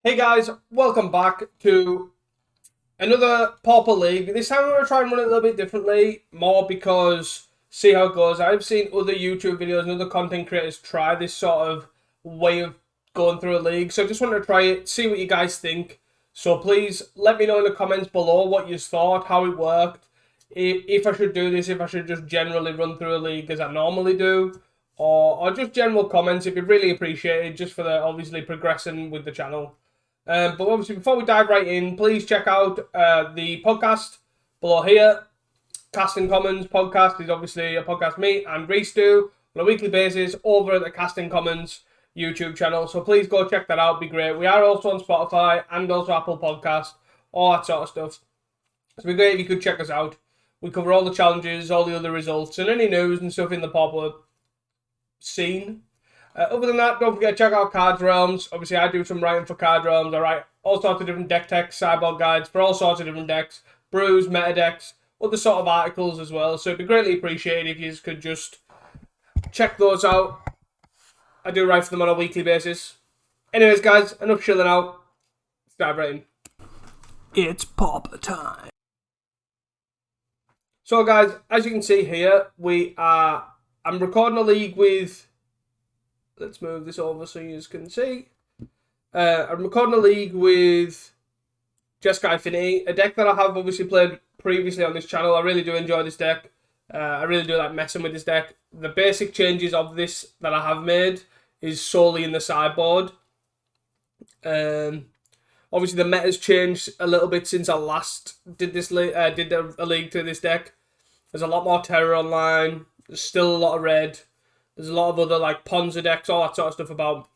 Hey guys, welcome back to another Pauper League. This time I'm going to try and run it a little bit differently, more because see how it goes. I've seen other YouTube videos and other content creators try this sort of way of going through a league, so I just wanted to try it, see what you guys think. So please let me know in the comments below what you thought, how it worked, if I should do this, if I should just generally run through a league as I normally do, or just general comments. It'd be really appreciated just for the obviously progressing with the channel. But obviously, before we dive right in, please check out the podcast below here. Casting Commons podcast is obviously a podcast me and Reese do on a weekly basis over at the Casting Commons YouTube channel. So please go check that out. It'd be great. We are also on Spotify and also Apple Podcast, all that sort of stuff. So it'd be great if you could check us out. We cover all the challenges, all the other results, and any news and stuff in the Pauper scene. Other than that, don't forget to check out Cards Realms. Obviously, I do some writing for Card Realms. I write all sorts of different deck techs, sideboard guides for all sorts of different decks, brews, meta decks, other sort of articles as well. So it'd be greatly appreciated if you could just check those out. I do write for them on a weekly basis. Anyways, guys, enough chilling out. Let's dive right in. It's Pauper time. So, guys, as you can see here, I'm recording a league with. Let's move this over so you can see. I'm recording a league with Jeskai Affinity, a deck that I have obviously played previously on this channel. I really do enjoy this deck. I really do like messing with this deck. The basic changes of this that I have made is solely in the sideboard. Obviously, the meta's changed a little bit since I last did this. Did a league to this deck. There's a lot more terror online. There's still a lot of red. There's a lot of other like Ponza decks, all that sort of stuff about.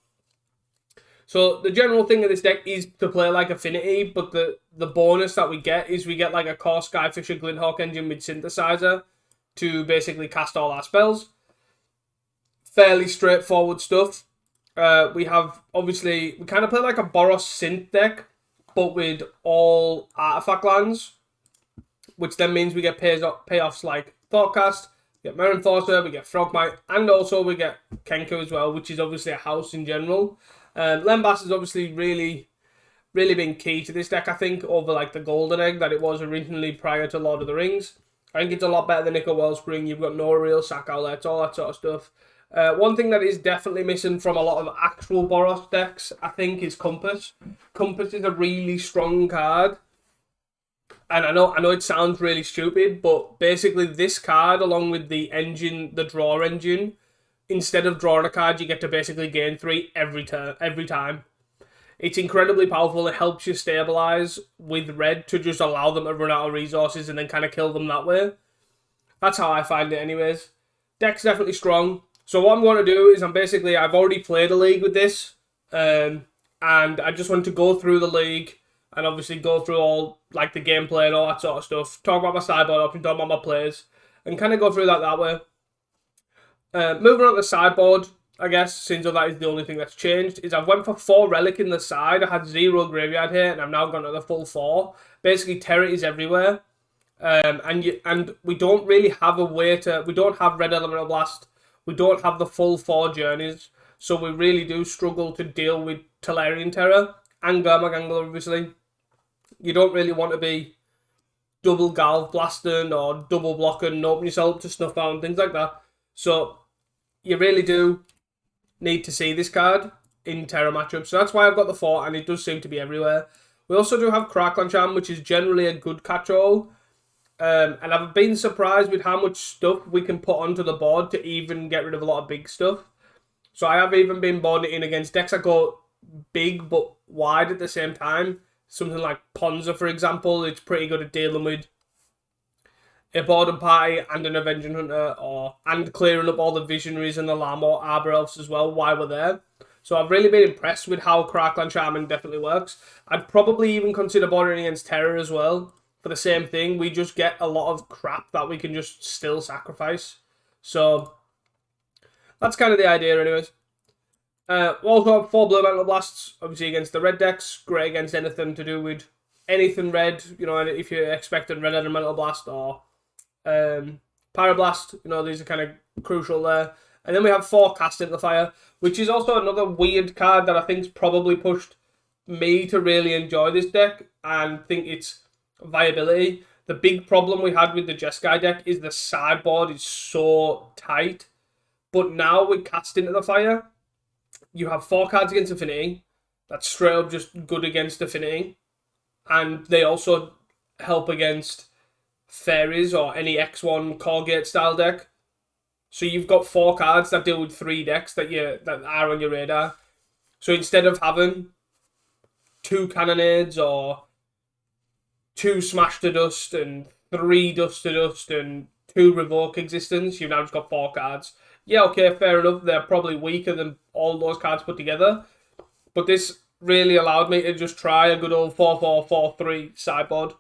So the general thing of this deck is to play like Affinity, but the bonus that we get is we get like a core Skyfisher Glinthawk engine with Synthesizer to basically cast all our spells. Fairly straightforward stuff. We have, obviously, we kind of play like a Boros Synth deck, but with all artifact lands, which then means we get payoffs like Thoughtcast, we get Meron Thorter, we get Frogmite, and also we get Kenku as well, which is obviously a house in general. Lembas has obviously really been key to this deck, I think, over like the Golden Egg that it was originally prior to Lord of the Rings. I think it's a lot better than Nickel Wellspring. You've got no real sack outlets, all that sort of stuff. One thing that is definitely missing from a lot of actual Boros decks, I think, is Compass. Compass is a really strong card. And I know it sounds really stupid, but basically this card, along with the engine, the draw engine, instead of drawing a card, you get to basically gain 3 every time. It's incredibly powerful. It helps you stabilize with red to just allow them to run out of resources and then kind of kill them that way. That's how I find it anyways. Deck's definitely strong. So what I'm going to do is I've already played a league with this. And I just want to go through the league and obviously go through all like the gameplay and all that sort of stuff. Talk about my sideboard option, talk about my plays, and kind of go through that way. Moving on to the sideboard, I guess, since that is the only thing that's changed, is I've went for 4 Relic in the side. I had 0 Graveyard here, and I've now gone to the full 4. Basically, terror is everywhere. And we don't really have a way to. We don't have Red Elemental Blast. We don't have the full 4 journeys. So we really do struggle to deal with Tolarian Terror and Gurmagangler, obviously. You don't really want to be double Galv blasting or double blocking and open yourself to snuff out and things like that. So you really do need to see this card in Terror matchups. So that's why I've got the 4, and it does seem to be everywhere. We also do have Crackland Charm, which is generally a good catch-all. And I've been surprised with how much stuff we can put onto the board to even get rid of a lot of big stuff. So I have even been boarding in against decks that go big but wide at the same time. Something like Ponza, for example, it's pretty good at dealing with a boredom party and an Avenging Hunter, and clearing up all the Visionaries and the Lamor Arbor Elves as well while we're there. So I've really been impressed with how Crackland Shaman definitely works. I'd probably even consider bordering against Terror as well. For the same thing, we just get a lot of crap that we can just still sacrifice. So that's kind of the idea anyways. We also have 4 Blue Elemental Blasts, obviously against the red decks. Great against anything to do with anything red, you know, if you're expecting Red Elemental Blast or Pyroblast, you know, these are kind of crucial there. And then we have 4 Cast into the Fire, which is also another weird card that I think's probably pushed me to really enjoy this deck and think its viability. The big problem we had with the Jeskai deck is the sideboard is so tight. But now with Cast Into the Fire, you have 4 cards against Affinity. That's straight up just good against Affinity. And they also help against Fairies or any X1 Corgate style deck. So you've got 4 cards that deal with 3 decks that are on your radar. So instead of having 2 Cannonades or 2 Smash to Dust and 3 Dust to Dust and 2 Revoke Existence, you've now just got 4 cards. Yeah, okay, fair enough. They're probably weaker than all those cards put together. But this really allowed me to just try a good old 4-4-4-3 sideboard.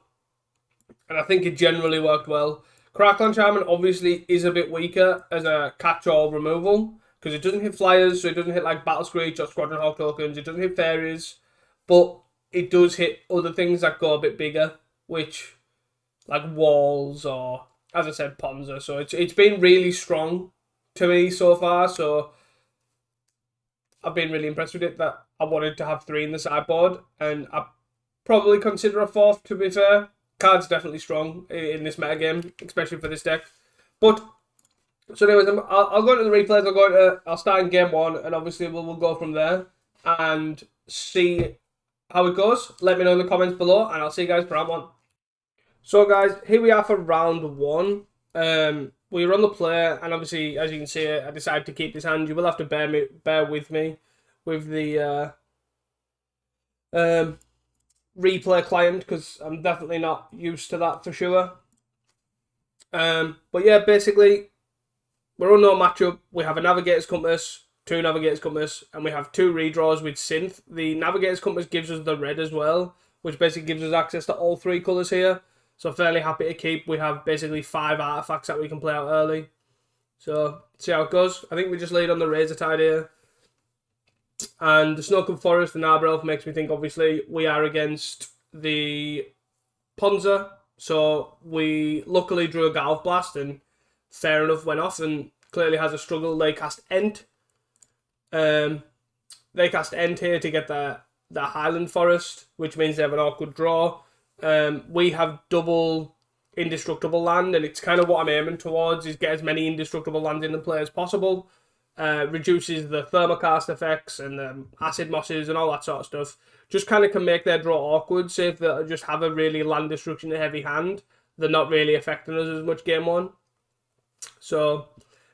And I think it generally worked well. Crackling Shaman obviously is a bit weaker as a catch-all removal, because it doesn't hit flyers, so it doesn't hit like Battle Screech or Squadron Hawk tokens, it doesn't hit fairies, but it does hit other things that go a bit bigger, which, like walls or, as I said, Ponza. So it's been really strong to me so far, so I've been really impressed with it, that I wanted to have 3 in the sideboard, and I probably consider a 4th, to be fair. Card's definitely strong in this metagame, especially for this deck. But, so anyways, I'll go to the replays, I'll start in game 1, and obviously we'll go from there, and see how it goes. Let me know in the comments below, and I'll see you guys for round 1. So guys, here we are for round 1. We run the play, and obviously, as you can see, I decided to keep this hand. You will have to bear with me with the replay client, because I'm definitely not used to that for sure. But yeah, basically, we're on no matchup. We have a Navigator's Compass, 2 Navigator's Compass, and we have 2 redraws with Synth. The Navigator's Compass gives us the red as well, which basically gives us access to all 3 colours here. So fairly happy to keep. We have basically 5 artifacts that we can play out early. So see how it goes. I think we just laid on the Razor Tide here. And the Snow-Covered Forest and Arbor Elf makes me think, obviously, we are against the Ponza. So we luckily drew a Galv Blast, and fair enough, went off, and clearly has a struggle. They cast Ent. They cast Ent here to get the Highland Forest, which means they have an awkward draw. We have double indestructible land, and it's kind of what I'm aiming towards, is get as many indestructible lands in the play as possible. Reduces the Thermocast effects and the Acid Mosses and all that sort of stuff. Just kind of can make their draw awkward, say if they just have a really land destruction heavy hand, they're not really affecting us as much game 1. So,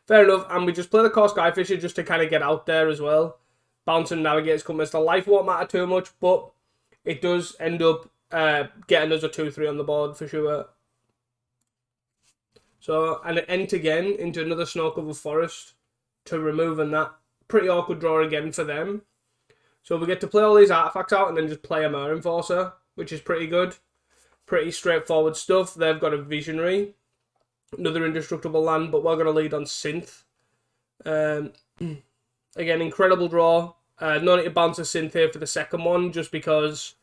fair enough, and we just play the Core Skyfisher just to kind of get out there as well. Bouncing Navigator's Compass, the life won't matter too much, but it does end up getting us a 2-3 on the board for sure. So, and it Ent again into another Snow-Covered Forest to remove, and that pretty awkward draw again for them. So we get to play all these artifacts out and then just play a Mer Enforcer, which is pretty good. Pretty straightforward stuff. They've got a Visionary, another indestructible land, but we're going to lead on Synth. Again, incredible draw. No need to bounce a Synth here for the second one, just because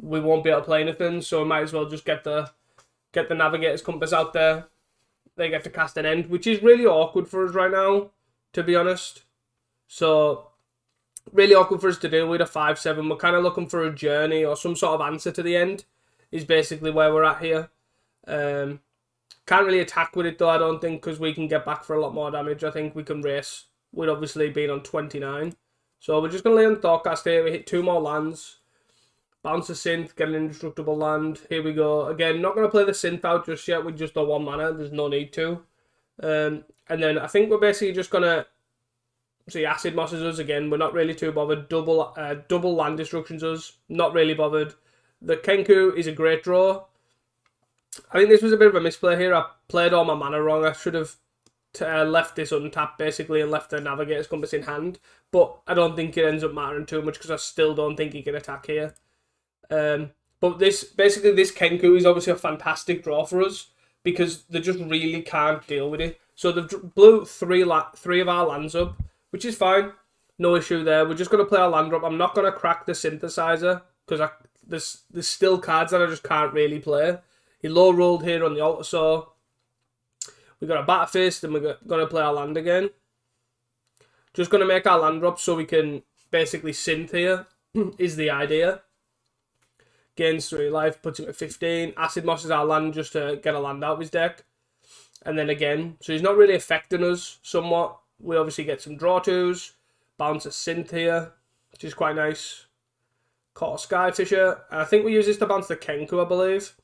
we won't be able to play anything, so we might as well just get the Navigator's Compass out there. They get to cast an End, which is really awkward for us right now, to be honest. So, really awkward for us to deal with a 5-7. We're kind of looking for a journey or some sort of answer to the end, is basically where we're at here. Can't really attack with it though, I don't think, because we can get back for a lot more damage. I think we can race with obviously being on 29. So we're just going to lay on Thoughtcast here. We hit 2 more lands. Bounce a Synth, get an indestructible land. Here we go. Again, not going to play the Synth out just yet with just a 1 mana. There's no need to. And then I think we're basically just going to see Acid Mosses us again. We're not really too bothered. Double land destructions us. Not really bothered. The Kenku is a great draw. I think this was a bit of a misplay here. I played all my mana wrong. I should have left this untapped basically and left the Navigator's Compass in hand. But I don't think it ends up mattering too much because I still don't think he can attack here. But this Kenku is obviously a fantastic draw for us because they just really can't deal with it. So they've blew three of our lands up, which is fine. No issue there. We're just going to play our land drop. I'm not going to crack the Synthesizer because there's still cards that I just can't really play. He low rolled here on the Altar Saw. We got a Batter Fist and we're going to play our land again. Just going to make our land drop so we can basically Synth here is the idea. gains 3 life, puts him at 15. Acid Moss is our land just to get a land out of his deck. And then again, so he's not really affecting us somewhat. We obviously get some draw twos, bounce a Synth here, which is quite nice. Caught a Skyfisher. And I think we use this to bounce the Kenku, I believe,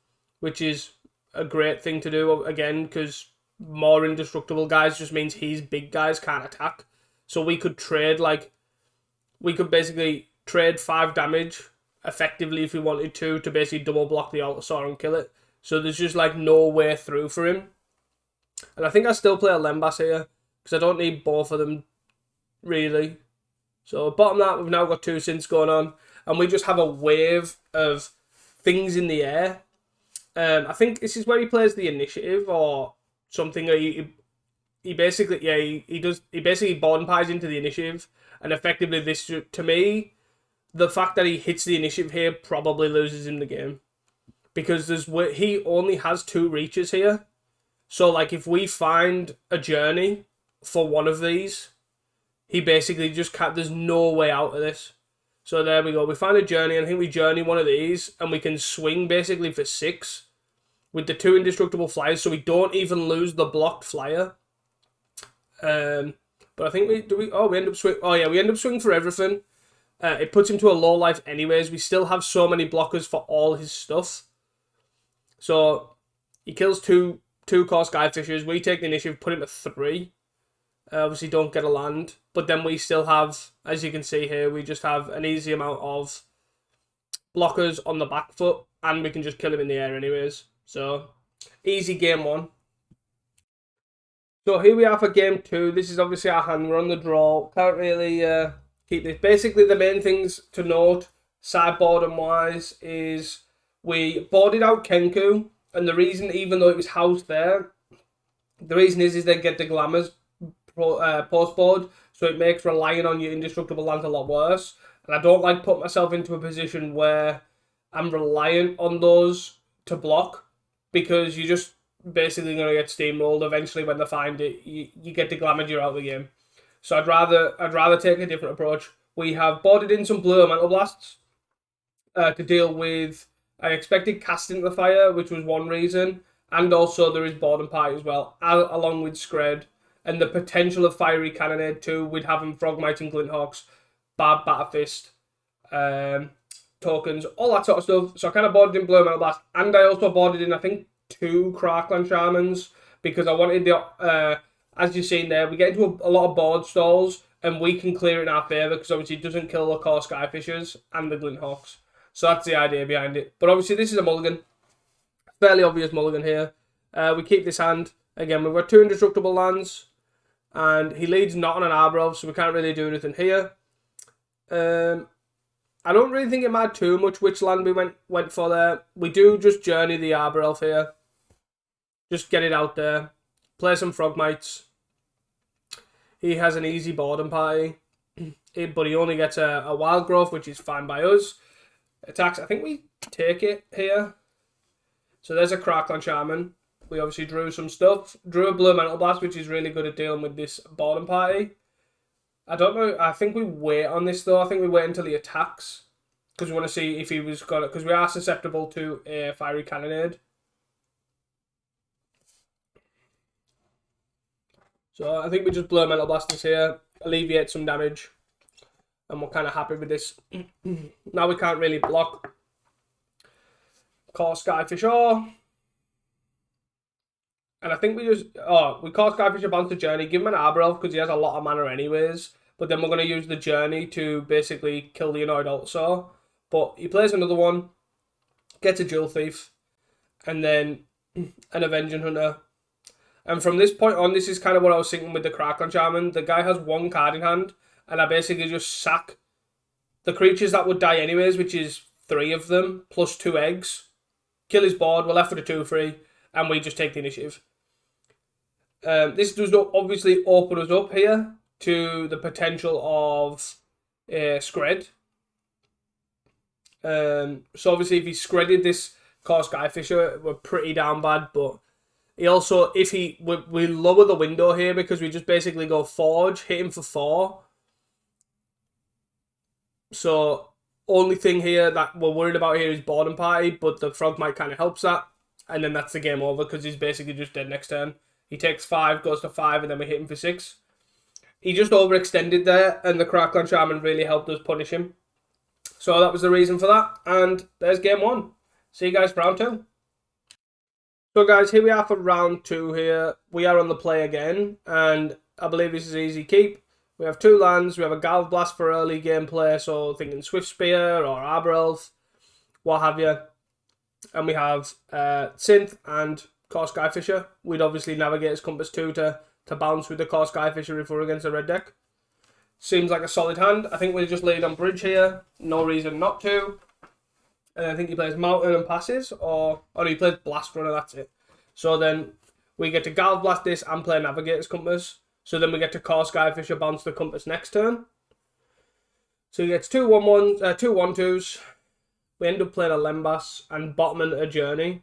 which is a great thing to do, again, because more indestructible guys just means his big guys can't attack. So we could trade, like, we could basically trade 5 damage effectively if we wanted to basically double block the Altasaur and kill it. So there's just, like, no way through for him. And I think I still play a Lembas here, because I don't need both of them, really. So bottom that, we've now got 2 synths going on, and we just have a wave of things in the air. I think this is where he plays the initiative or something. He basically, yeah, he basically board and pies into the initiative, and effectively this, to me, the fact that he hits the initiative here probably loses him the game, because he only has 2 reaches here. So like if we find a journey for one of these, he basically just can't. There's no way out of this. So there we go. We find a journey, and I think we journey one of these, and we can swing basically for 6 with the 2 indestructible flyers, so we don't even lose the blocked flyer. But I think we end up swinging for everything. It puts him to a low life anyways. We still have so many blockers for all his stuff. So he kills two core Skyfishers. We take the initiative, put him at 3. Obviously don't get a land, but then we still have, as you can see here, we just have an easy amount of blockers on the back foot, and we can just kill him in the air anyways. So easy game 1. So here we are for game 2. This is obviously our hand. We're on the draw. Can't really keep this. Basically, the main things to note, sideboard and wise, is we boarded out Kenku, and the reason, even though it was housed there, the reason is they get the glamours post board, so it makes relying on your indestructible lands a lot worse. And I don't like putting myself into a position where I'm reliant on those to block, because you're just basically going to get steamrolled eventually when they find it. You get the glamour, you're out of the game. So I'd rather take a different approach. We have boarded in some blue Mental Blasts to deal with. I expected casting the fire, which was one reason, and also there is board and pie as well, along with Scred, and the potential of Fiery Cannonade too. We'd have him Frogmite and Glinthawks, Bad Batterfist, tokens, all that sort of stuff. So I kind of boarded in blue Mental Blast, and I also boarded in, I think, 2 Crackland Shamans, because I wanted the, as you've seen there, we get into a lot of board stalls, and we can clear it in our favour, because obviously it doesn't kill the core Skyfishers and the Glinthawks. So that's the idea behind it. But obviously this is a mulligan. Fairly obvious mulligan here. We keep this hand. Again, we've got 2 indestructible lands, and he leads not on an Arbor Elf, so we can't really do anything here. I don't really think it mattered too much which land we went for there. We do just journey the Arbor Elf here. Just get it out there. Play some Frogmites. He has an easy board and party, but he only gets a Wild Growth, which is fine by us. Attacks, I think we take it here. So there's a Crackland Shaman. We obviously drew some stuff. Drew a blue Mental Blast, which is really good at dealing with this board and party. I don't know. I think we wait on this though. I think we wait until he attacks, because we want to see if he was gonna. Because we are susceptible to a Fiery Cannonade. So I think we just blow Mental Blasters here, alleviate some damage, and we're kind of happy with this. Now we can't really block. Call Skyfisher. And I think we just... we call Skyfisher, bounce the journey, give him an Arbor Elf because he has a lot of mana anyways. But then we're going to use the journey to basically kill the annoyed Altasaur. But he plays another one, gets a Jewel Thief, and then an Avenging Hunter. And from this point on, this is kind of what I was thinking with the Crackland Shaman. The guy has 1 card in hand, and I basically just sack the creatures that would die anyways, which is 3 of them, plus 2 eggs. Kill his board, we're left with a 2-3, and we just take the initiative. This does not obviously open us up here to the potential of Scred. So obviously if he Scredded this core Skyfisher, we're pretty down bad, but he also, if we lower the window here because we just basically go Forge, hit him for 4. So Only thing here that we're worried about here is boredom party, but the frogmite kind of helps that. And then that's the game over because he's basically just dead next turn. He takes 5, goes to 5, and then we hit him for 6. He just overextended there, and the Crackling Shaman really helped us punish him. So that was the reason for that. And there's game 1. See you guys for round 2. So guys, here we are for round 2 here. We are on the play again, and I believe this is easy keep. We have 2 lands. We have a Galv Blast for early gameplay, so thinking Swift Spear or Arbor Elf, what have you. And we have Synth and Core Skyfisher. We'd obviously Navigator's Compass 2 to bounce with the Core Skyfisher if we're against a red deck. Seems like a solid hand. I think we'll just lead on bridge here. No reason not to. And I think he plays Mountain and passes, or he plays Blast Runner, that's it. So then we get to Galv Blast this and play Navigator's Compass. So then we get to Core Skyfisher, bounce the Compass next turn. So he gets 2 1/2s. We end up playing a Lembas and bottoming a Journey.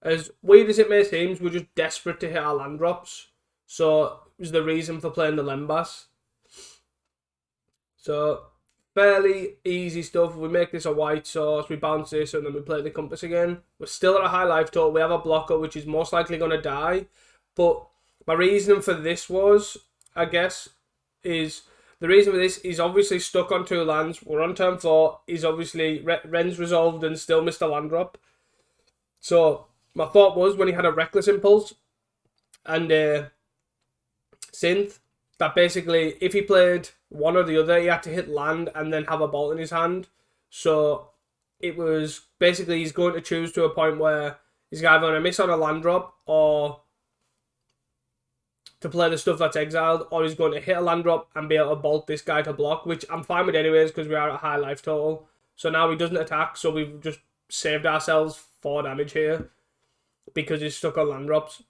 As weird as it may seem, we're just desperate to hit our land drops. So it was the reason for playing the Lembas. So fairly easy stuff. We make this a white source, we bounce this, and then we play the Compass again. We're still at a high life total. We have a blocker, which is most likely going to die. But my reasoning for this was, I guess, is... The reason for this is obviously stuck on 2 lands. We're on turn 4. He's obviously Ren's resolved and still missed a land drop. So my thought was when he had a Reckless Impulse and Synth, that basically if he played one or the other, he had to hit land and then have a bolt in his hand. So it was basically he's going to choose to a point where he's either going to miss on a land drop or to play the stuff that's exiled, or he's going to hit a land drop and be able to bolt this guy to block, which I'm fine with anyways because we are at a high life total. So now he doesn't attack, so we've just saved ourselves 4 damage here because he's stuck on land drops.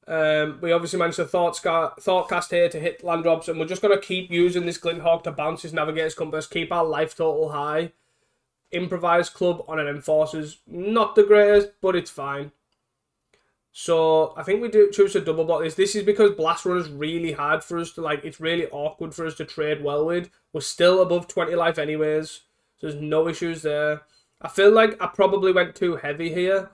We obviously managed to Thoughtcast here to hit land drops, and we're just going to keep using this Glinthawk to bounce his Navigator's Compass, keep our life total high. Improvised Club on an Enforcer's not the greatest, but it's fine. So I think we do choose to double block this. This is because Blast Runner's really hard for us to, like, it's really awkward for us to trade well with. We're still above 20 life anyways, so there's no issues there. I feel like I probably went too heavy here.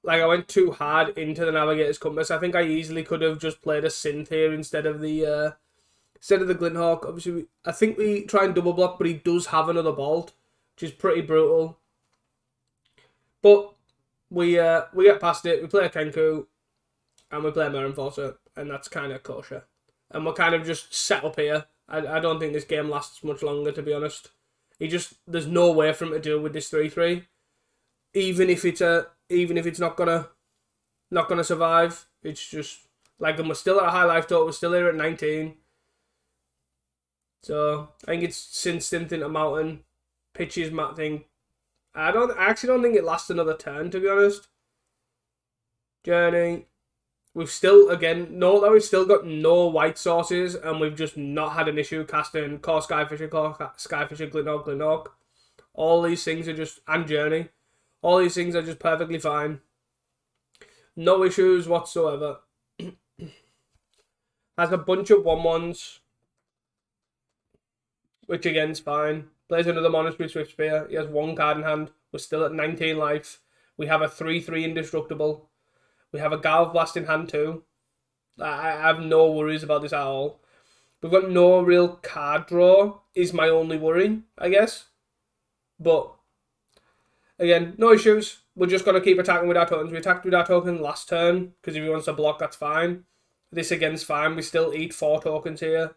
Like, I went too hard into the Navigator's Compass. I think I easily could have just played a Synth here instead of the Glinthawk. Obviously, I think we try and double block, but he does have another bolt, which is pretty brutal. But we get past it, we play a Kenku, and we play a Mirror Enforcer, and that's kind of kosher. And we're kind of just set up here. I don't think this game lasts much longer, to be honest. There's no way for him to deal with this 3/3. Even if it's not gonna survive. It's just like, and we're still at a high life total, we're still here at 19. So I think it's since Synth into Mountain, pitches Matt thing. I actually don't think it lasts another turn, to be honest. Journey. We've still got no white sources, and we've just not had an issue casting Core Skyfisher, Glinthawk. All these things are just, and Journey. All these things are just perfectly fine. No issues whatsoever. Has a bunch of 1/1s, which again is fine. Plays another Monastery Swift Spear. He has 1 card in hand. We're still at 19 life. We have a 3/3 Indestructible. We have a Galv Blast in hand too. I have no worries about this at all. We've got no real card draw, is my only worry, I guess. But again, no issues. We're just going to keep attacking with our tokens. We attacked with our token last turn, because if he wants to block, that's fine. This again's fine. We still eat 4 tokens here.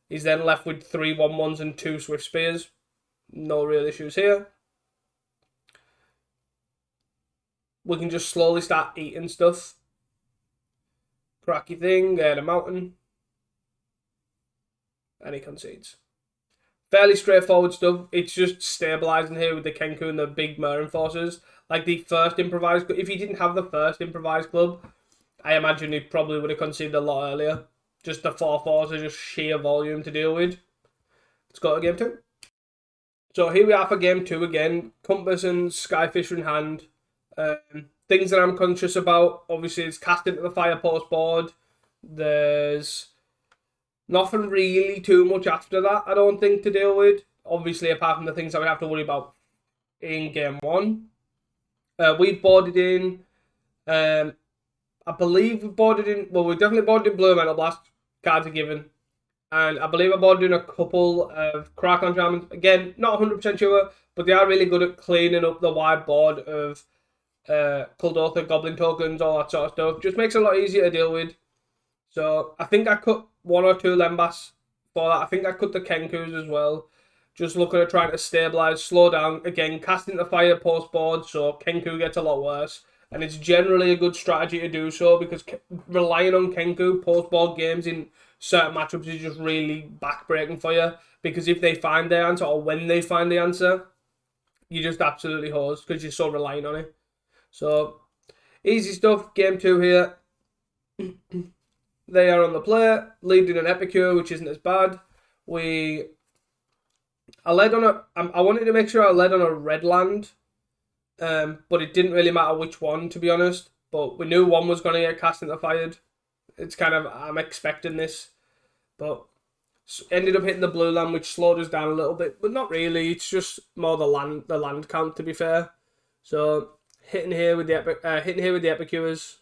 He's then left with 3 1/1s and 2 Swift Spears. No real issues here. We can just slowly start eating stuff. Cracky thing, get a Mountain. And he concedes. Fairly straightforward stuff. It's just stabilising here with the Kenku and the big Mirror Enforcers. Like the first improvised... If he didn't have the first improvised club, I imagine he probably would have conceded a lot earlier. Just the 4/4s are just sheer volume to deal with. Let's go to game 2. So here we are for game 2 again. Compass and Skyfisher in hand. Things that I'm conscious about. Obviously, it's cast into the Fire Post board. There's nothing really too much after that, I don't think, to deal with. obviously, apart from the things that we have to worry about in game one. We boarded in, I believe we boarded in, well, we definitely boarded in Blue Metal Blast, cards are given. And I believe I boarded in a couple of Crackon Shamans. Again, not 100% sure, but they are really good at cleaning up the wide board of Kuldotha, Goblin tokens, all that sort of stuff. Just makes it a lot easier to deal with. So I think I cut 1 or 2 Lembas for that. I think I cut the Kenkus as well. Just looking at trying to stabilize, slow down. Again, casting the fire post board, so Kenku gets a lot worse. And it's generally a good strategy to do so because relying on Kenku post board games in certain matchups is just really backbreaking for you. Because if they find the answer or when they find the answer, you just absolutely hosed because you're so reliant on it. So, easy stuff. Game 2 here. They are on the play, leading an Epicure, which isn't as bad. I led on I wanted to make sure I led on a red land, but it didn't really matter which one, to be honest. But we knew one was going to get cast into fired. It's kind of, I'm expecting this. But ended up hitting the blue land, which slowed us down a little bit, but not really. It's just more the land count, to be fair. So hitting here with the Epicures,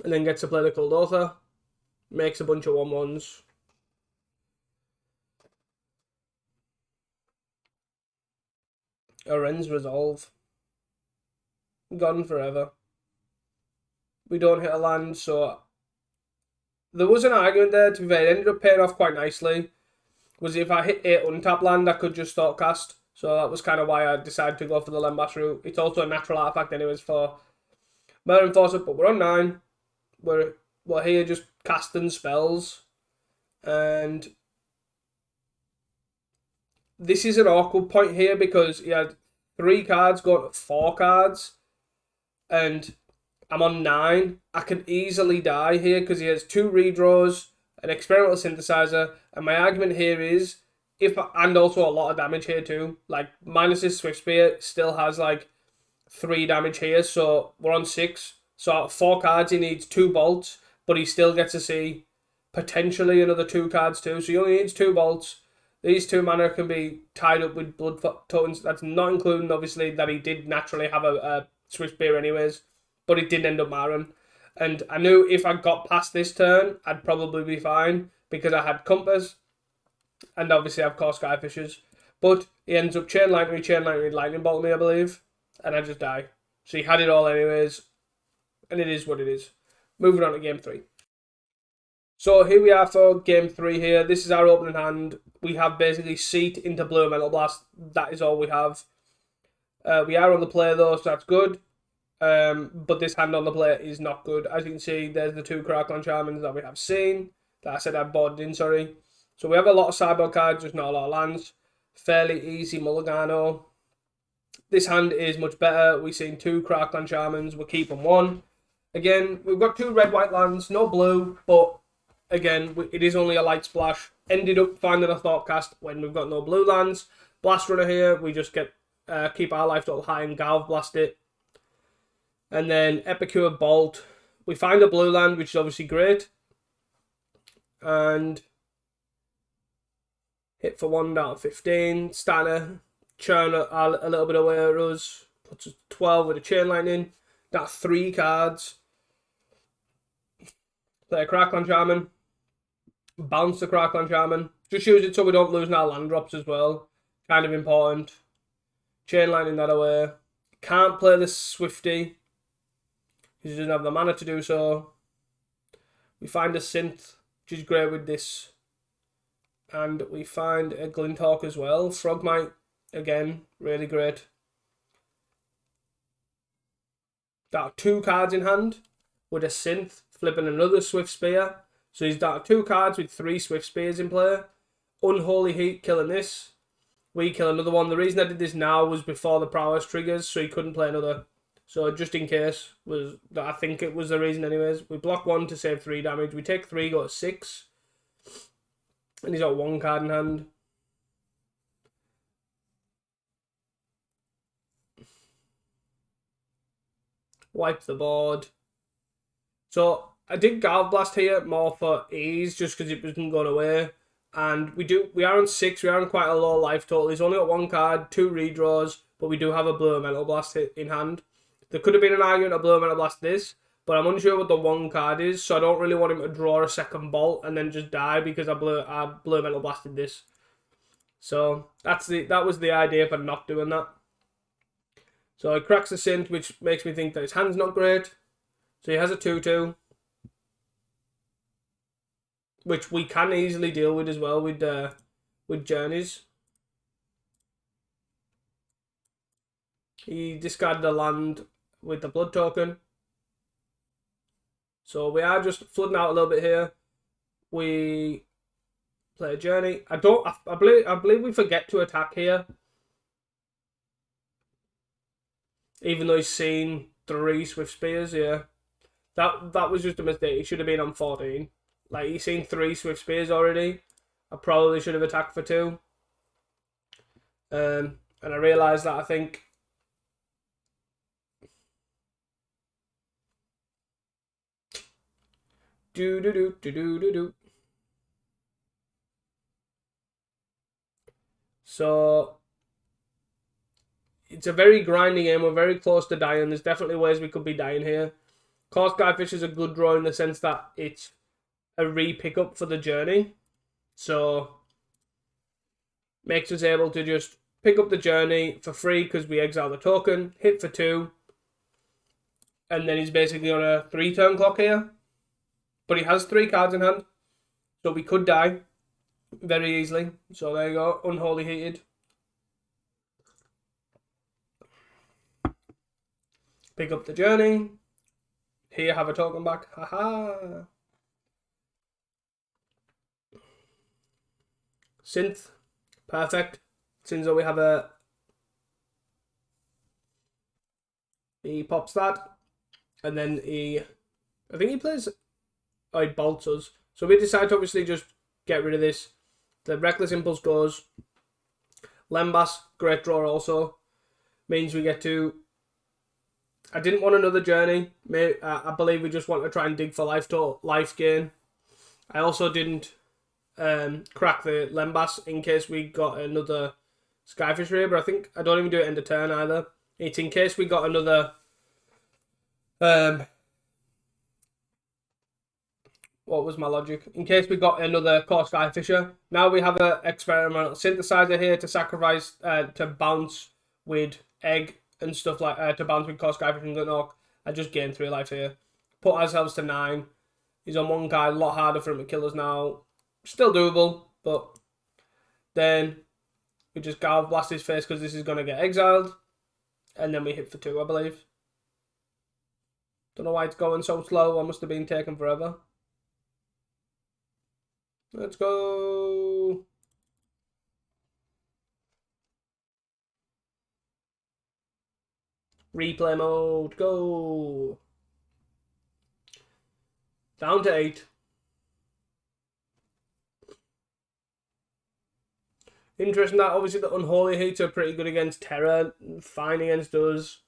and then gets to play the Kuldotha. Makes a bunch of 1/1s. Aren's Resolve. Gone forever. We don't hit a land, so there was an argument there, to be fair. It ended up paying off quite nicely. Was if I hit 8 untap land, I could just start cast. So that was kind of why I decided to go for the Lembas route. It's also a natural artifact anyways for Murder Enforcer, but we're on 9. We're here just casting spells. And this is an awkward point here because he had 3 cards going to 4 cards. And I'm on 9. I could easily die here because he has 2 redraws, an experimental synthesizer, and my argument here is and also a lot of damage here too. Like minus his Swift Spear still has like 3 damage here, so we're on 6. So out of 4 cards he needs 2 bolts, but he still gets to see potentially another 2 cards too. So he only needs 2 bolts. These 2 mana can be tied up with blood tokens. That's not including obviously that he did naturally have a Swift Spear anyways, but it didn't end up mattering. And I knew if I got past this turn, I'd probably be fine because I had Compass and obviously I've caught Skyfishers. But he ends up chain lightning bolt me, I believe, and I just die. So he had it all anyways, and it is what it is. Moving on to game 3. So here we are for game 3 here. This is our opening hand. We have basically Seat into Blue Metal Blast. That is all we have. We are on the play though, so that's good. But this hand on the play is not good. As you can see, there's the 2 Crackon Shamans that we have seen. That I said I boarded in, sorry. So we have a lot of sideboard cards, just not a lot of lands. Fairly easy mulligano. This hand is much better. We've seen 2 Crackon Shamans. We're keeping 1. Again, we've got 2 red-white lands, no blue, but again, it is only a light splash. Ended up finding a Thoughtcast when we've got no blue lands. Blast Runner here, we just get keep our life total high and Galv Blast it. And then Epicure Bolt. We find a blue land, which is obviously great. And hit for 1 down to 15. Starting to churn a little bit away at us. Puts us 12 with a Chain Lightning. That's 3 cards. Play a Crackon Shaman. Bounce the Crackon Shaman. Just use it so we don't lose our land drops as well. Kind of important. Chain Lightning that away. Can't play the Swifty, because he doesn't have the mana to do so. We find a Synth, which is great with this. And we find a Glinthawk as well. Frogmite, again, really great. That 2 cards in hand with a Synth, flipping another Swift Spear. So he's got 2 cards with 3 Swift Spears in play. Unholy Heat killing this. We kill another one. The reason I did this now was before the prowess triggers, so he couldn't play another. So just in case, I think it was the reason anyways. We block 1 to save 3 damage. We take 3, go to 6. And he's got 1 card in hand. Wipe the board. So I did Galv Blast here more for ease, just because it wasn't going away. And we are on 6, we are on quite a low life total. He's only got 1 card, 2 redraws, but we do have a Blue Elemental Blast in hand. There could have been an argument of Blue Elemental Blast this, but I'm unsure what the 1 card is, so I don't really want him to draw a second bolt and then just die because I Blue Elemental Blasted this. So that was the idea for not doing that. So he cracks the Synth, which makes me think that his hand's not great. So he has a 2/2. Which we can easily deal with as well with Journeys. He discarded a land with the blood token. So we are just flooding out a little bit here. We play a Journey. I believe we forget to attack here. Even though he's seen 3 Swift Spears, yeah. That was just a mistake. He should have been on 14. Like, he's seen 3 Swift Spears already. I probably should have attacked for 2. And I realised that, I think. So, it's a very grinding game. We're very close to dying. There's definitely ways we could be dying here. Course Skyfish is a good draw in the sense that it's a re-pickup for the Journey. So, makes us able to just pick up the Journey for free because we exile the token, hit for 2, and then he's basically on a 3-turn clock here. But he has 3 cards in hand, so we could die very easily. So there you go, Unholy Heated. Pick up the Journey. Here, have a token back. Haha. Synth. Perfect. Since we have a... He pops that. And then he... I think he plays... Oh, he bolts us. So we decide to obviously just get rid of this. The Reckless Impulse goes. Lembas, great draw also. Means we get to... I didn't want another Journey. I believe we just want to try and dig for life gain. I also didn't crack the Lembas in case we got another Skyfish Ray, but I think I don't even do it end of turn either. It's in case we got another what was my logic? In case we got another Core Skyfisher. Now we have an experimental synthesizer here to sacrifice to bounce with egg and stuff like to bounce with Core Skyfish and Gutnock. I just gained 3 life here. Put ourselves to 9. He's on 1 card, a lot harder for him to kill us now. Still doable, but then we just Galv Blast his face because this is going to get exiled. And then we hit for 2, I believe. Don't know why it's going so slow. I must have been taking forever. Let's go. Replay mode, go. Down to 8. Interesting that obviously the Unholy Heats are pretty good against Terra, fine against us.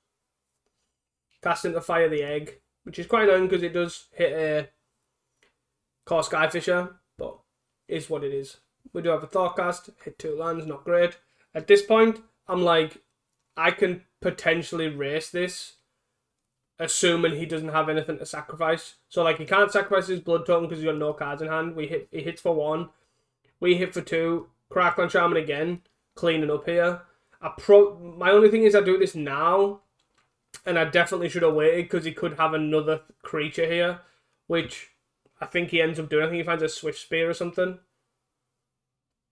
Casting to fire the egg, which is quite annoying because it does hit a Core Skyfisher, but is what it is. We do have a Thoughtcast, hit 2 lands, not great. At this point, I'm like, I can potentially race this, assuming he doesn't have anything to sacrifice. So like, he can't sacrifice his blood token because he's got no cards in hand. He hits for 1. We hit for 2. Crackland Shaman again, cleaning up here. My only thing is I do this now, and I definitely should have waited because he could have another creature here, which I think he ends up doing. I think he finds a Swift Spear or something.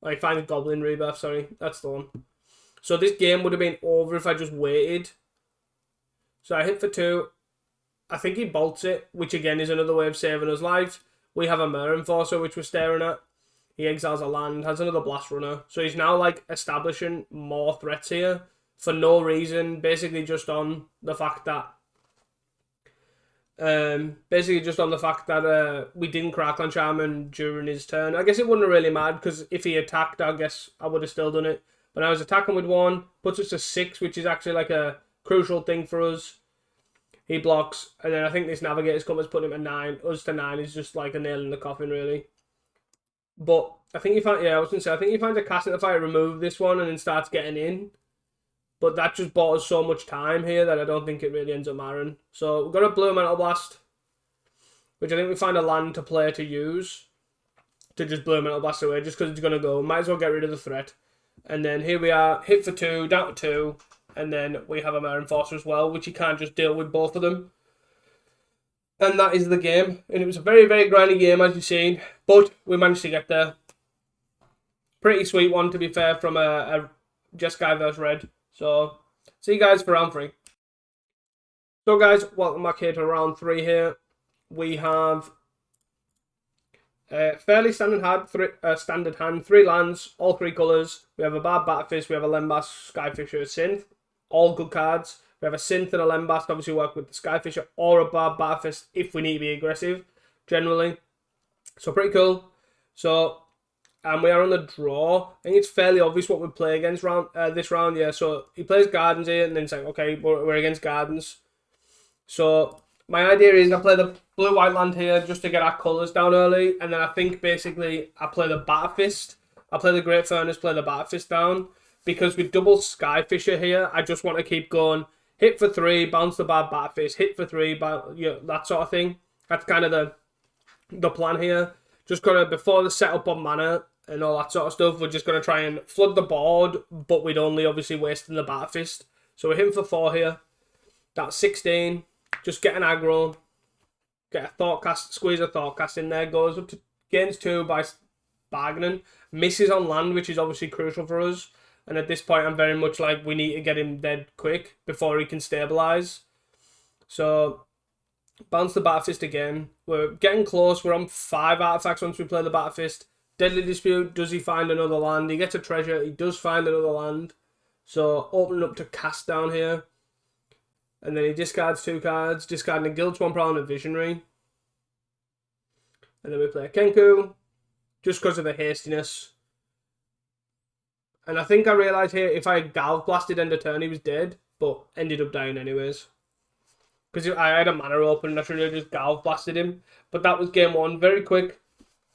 Oh, he finds a Goblin Rebirth, sorry. That's the one. So this game would have been over if I just waited. So I hit for 2. I think he bolts it, which again is another way of saving us life. We have a Mer Enforcer, which we're staring at. He exiles a land, has another Blast Runner. So he's now like establishing more threats here for no reason. Basically just on the fact that we didn't Crackland Shaman during his turn. I guess it wouldn't have really mattered because if he attacked, I guess I would have still done it. But I was attacking with 1, puts us to 6, which is actually like a crucial thing for us. He blocks, and then I think this Navigator's Compass putting him at 9. Us to 9 is just like a nail in the coffin, really. But I think he finds, yeah, I was going to say, I think he finds a casting to fight, remove this one, and then starts getting in. But that just bought us so much time here that I don't think it really ends up mattering. So we've got a Blue Mental Blast, which I think we find a land to play to use. To just Blue Mental Blast away, just because it's going to go. Might as well get rid of the threat. And then here we are, hit for 2, down to 2. And then we have a Mare Enforcer as well, which you can't just deal with both of them. And that is the game. And it was a very, very grindy game, as you've seen. But we managed to get there. Pretty sweet one, to be fair, from a Jeskai vs Red. So, see you guys for round 3. So, guys, welcome back here to round 3 here. We have fairly standard hand, 3 lands, all 3 colours. We have a Bad Batterfist, we have a Lembas, Skyfisher, a Synth. All good cards. We have a Synth and a Lembas, obviously work with the Skyfisher, or a Bad Batterfist if we need to be aggressive, generally. So pretty cool. So, and we are on the draw. I think it's fairly obvious what we play against this round, yeah. So he plays Gardens here, and then it's like, okay, we're against Gardens. So my idea is I play the blue-white land here just to get our colours down early, and then I think basically I play the Batterfist. I play the Great Furnace, play the Batterfist down. Because with double Skyfisher here, I just want to keep going. Hit for 3, bounce the Bad Batterfist, hit for 3, that sort of thing. That's kind of the plan here. Just gonna, before the setup on mana and all that sort of stuff, we're just gonna try and flood the board, but we'd only obviously wasting the Batterfist. So we're hitting for 4 here. That's 16. Just get an aggro. Get a Thoughtcast, squeeze a Thoughtcast in there. Goes up to gains 2 by bargaining. Misses on land, which is obviously crucial for us. And at this point, I'm very much like, we need to get him dead quick before he can stabilise. So, bounce the Batterfist again. We're getting close. We're on 5 artifacts once we play the Batterfist. Deadly Dispute. Does he find another land? He gets a treasure. He does find another land. So, opening up to cast down here. And then he discards 2 cards. Discarding a Guild Swamp and a Visionary. And then we play a Kenku. Just because of the hastiness. And I think I realised here, if I Galv Blasted end of turn, he was dead, but ended up dying anyways. Because I had a mana open and I should have just Galv Blasted him. But that was game 1. Very quick,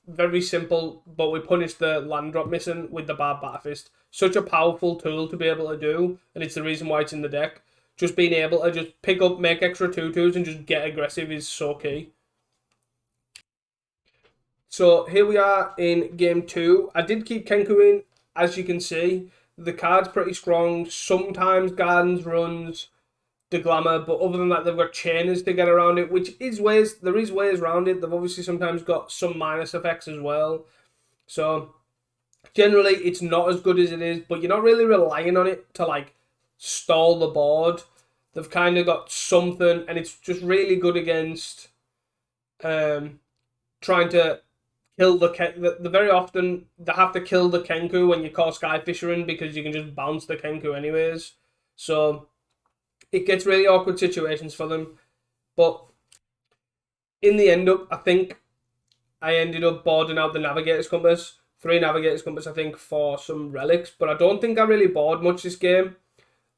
very simple, but we punished the land drop missing with the Bad Batterfist. Such a powerful tool to be able to do, and it's the reason why it's in the deck. Just being able to just pick up, make extra 2/2s and just get aggressive is so key. So here we are in game 2. I did keep Kenku in. As you can see, the card's pretty strong. Sometimes Gardens runs the Glamour, but other than that, they've got Chainers to get around it, which is ways, there is ways around it. They've obviously sometimes got some minus effects as well. So, generally, it's not as good as it is, but you're not really relying on it to, like, stall the board. They've kind of got something, and it's just really good against trying to kill the very often they have to kill the Kenku when you call Skyfisher in because you can just bounce the Kenku anyways. So it gets really awkward situations for them. But in the end up, I think I ended up boarding out the Navigator's Compass. 3 Navigator's Compass, I think, for some relics. But I don't think I really bored much this game.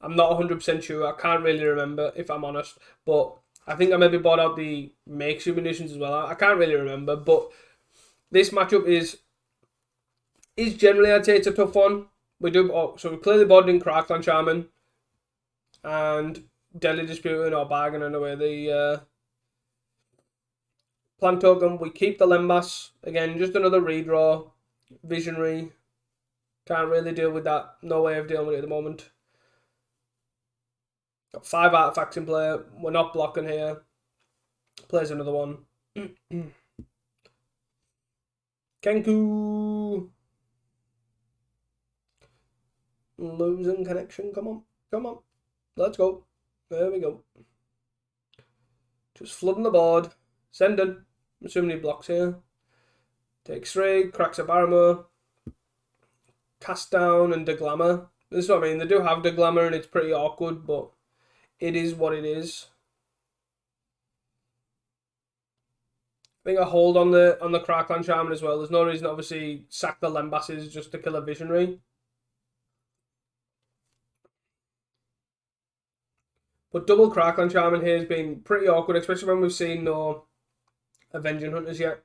I'm not 100% sure. I can't really remember, if I'm honest. But I think I maybe bought out the Makes You Munitions as well. I can't really remember. But this matchup is generally, I'd say it's a tough one. We clearly boarded in Crackland Shaman and Deadly Disputing or bargaining away the Plant Token. We keep the Lembas. Again, just another redraw. Visionary. Can't really deal with that. No way of dealing with it at the moment. Got 5 artifacts in play. We're not blocking here. Plays another one. Kenku. Losing connection. Come on. Come on. Let's go. There we go. Just flooding the board. Sending. I'm assuming he blocks here. Takes 3. Cracks a Barrymore. Cast down and Deglamor. This is what I mean. They do have Deglamor and it's pretty awkward, but it is what it is. I think I hold on the Crackland Shaman as well. There's no reason to obviously sack the Lembasses just to kill a Visionary. But double Crackland Shaman here has been pretty awkward, especially when we've seen no Avenging Hunters yet.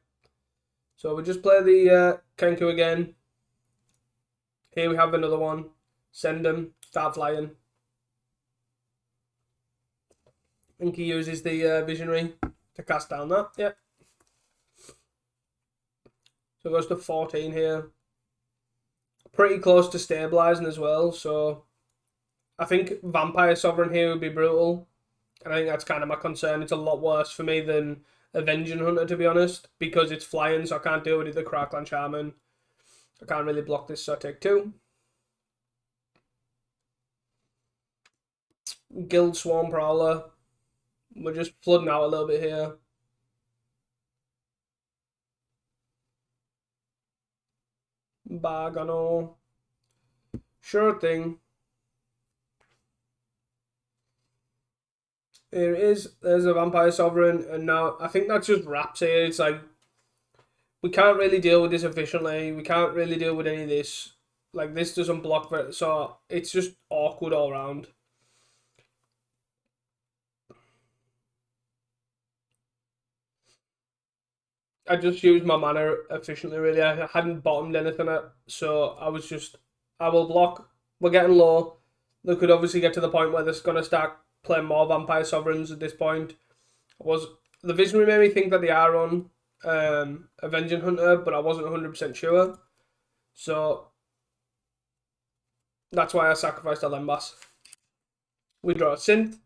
So we just play the Kenku again. Here we have another one. Send him. Start flying. I think he uses the Visionary to cast down that. Yep. So it goes to 14 here. Pretty close to stabilizing as well. So I think Vampire Sovereign here would be brutal. And I think that's kind of my concern. It's a lot worse for me than Avenging Hunter, to be honest, because it's flying, so I can't deal with the Crackland Shaman. I can't really block this, so I take 2. Guild Swarm Prowler. We're just flooding out a little bit here. Bagano. Sure thing. Here it is. There's a Vampire Sovereign, and now I think that's just wraps here. It's like we can't really deal with this efficiently. We can't really deal with any of this. Like this doesn't block, so it's just awkward all around. I just used my mana efficiently, really. I hadn't bottomed anything, so I was just, I will block. We're getting low. They could obviously get to the point where they're going to start playing more Vampire Sovereigns at this point. The Visionary made me think that they are on Avenging Hunter, but I wasn't 100% sure. So that's why I sacrificed a Lembas. We draw a Synth,